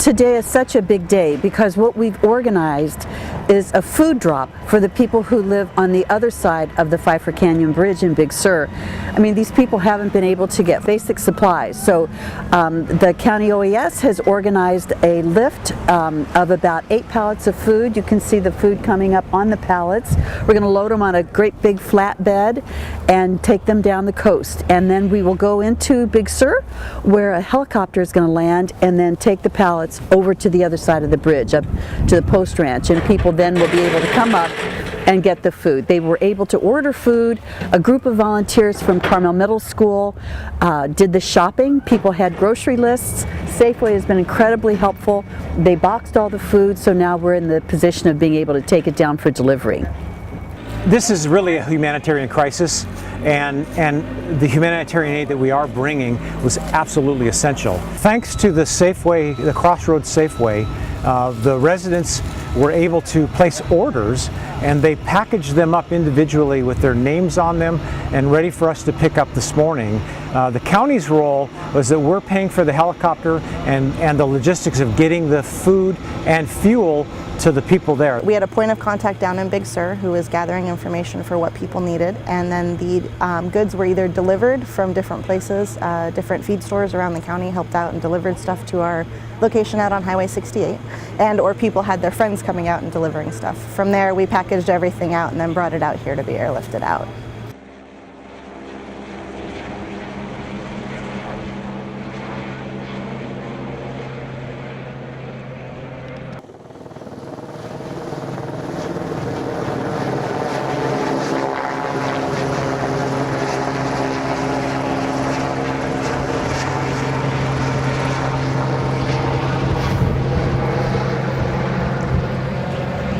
Today is such a big day because what we've organized is a food drop for the people who live on the other side of the Pfeiffer Canyon Bridge in Big Sur. I mean, these people haven't been able to get basic supplies, so the county OES has organized a lift of about 8 pallets of food. You can see the food coming up on the pallets. We're going to load them on a great big flatbed and take them down the coast, and then we will go into Big Sur where a helicopter is going to land and then take the pallets over to the other side of the bridge up to the post ranch, and people then will be able to come up and get the food. They were able to order food. A group of volunteers from Carmel Middle School did the shopping. People had grocery lists. Safeway has been incredibly helpful. They boxed all the food, so now we're in the position of being able to take it down for delivery. This is really a humanitarian crisis, and the humanitarian aid that we are bringing was absolutely essential. Thanks to the Safeway, the Crossroads Safeway, the residents were able to place orders, and they packaged them up individually with their names on them and ready for us to pick up this morning. The county's role was that we're paying for the helicopter and the logistics of getting the food and fuel to the people there. We had a point of contact down in Big Sur who was gathering information for what people needed, and then the goods were either delivered from different places. Different feed stores around the county helped out and delivered stuff to our location out on Highway 68, and or people had their friends coming out and delivering stuff. From there we packaged everything out and then brought it out here to be airlifted out.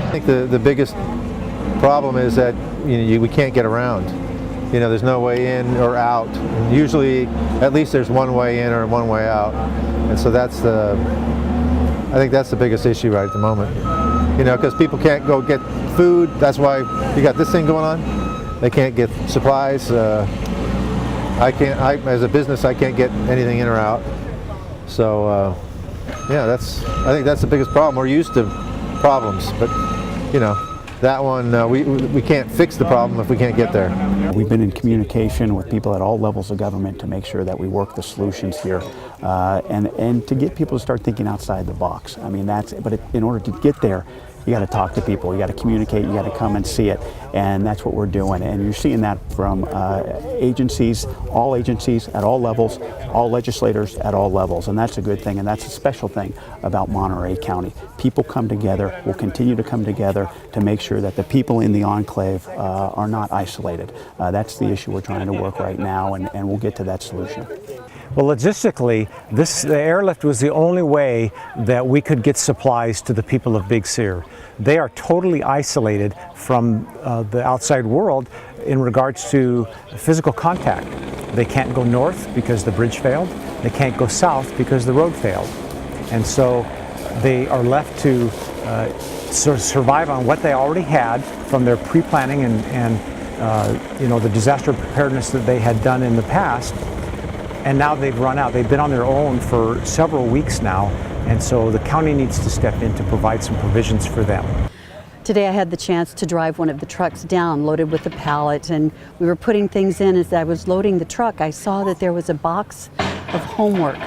I think the biggest problem is that we can't get around. There's no way in or out. And usually, at least there's one way in or one way out, and so I think that's the biggest issue right at the moment. Because people can't go get food. That's why you got this thing going on. They can't get supplies. As a business, I can't get anything in or out. So, yeah, I think that's the biggest problem. We're used to problems, but that one, we can't fix the problem if we can't get there. We've been in communication with people at all levels of government to make sure that we work the solutions here, and to get people to start thinking outside the box. I mean, but in order to get there, you got to talk to people, you got to communicate, you got to come and see it, and that's what we're doing. And you're seeing that from agencies at all levels, all legislators at all levels, and that's a good thing, and that's a special thing about Monterey County. People come together, will continue to come together to make sure that the people in the enclave are not isolated. That's the issue we're trying to work right now, and we'll get to that solution. Well, logistically, the airlift was the only way that we could get supplies to the people of Big Sur. They are totally isolated from the outside world in regards to physical contact. They can't go north because the bridge failed. They can't go south because the road failed. And so they are left to sort of survive on what they already had from their pre-planning and the disaster preparedness that they had done in the past. And now they've run out. They've been on their own for several weeks now, and so the county needs to step in to provide some provisions for them. Today I had the chance to drive one of the trucks down loaded with a pallet, and we were putting things in. As I was loading the truck, I saw that there was a box of homework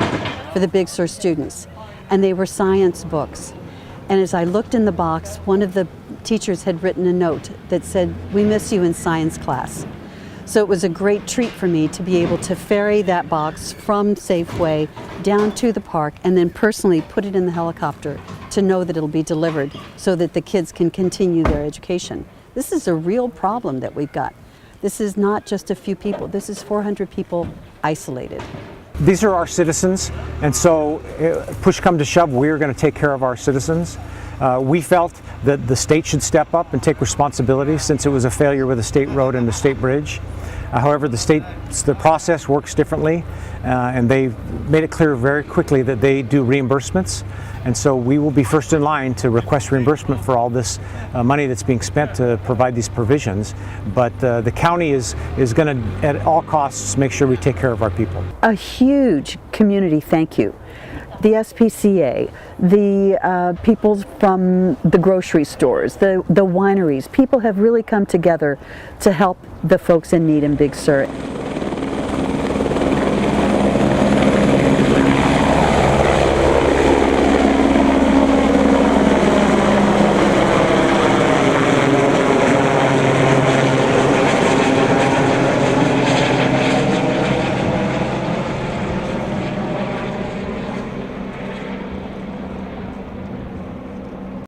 for the Big Sur students, and they were science books. And as I looked in the box, one of the teachers had written a note that said, "We miss you in science class." So it was a great treat for me to be able to ferry that box from Safeway down to the park and then personally put it in the helicopter to know that it'll be delivered so that the kids can continue their education. This is a real problem that we've got. This is not just a few people. This is 400 people isolated. These are our citizens, and so push come to shove, we're going to take care of our citizens. We felt that the state should step up and take responsibility since it was a failure with the state road and the state bridge. However, the process works differently, and they made it clear very quickly that they do reimbursements, and so we will be first in line to request reimbursement for all this money that's being spent to provide these provisions. But the county is going to, at all costs, make sure we take care of our people. A huge community thank you The SPCA, the people from the grocery stores, the wineries, people have really come together to help the folks in need in Big Sur.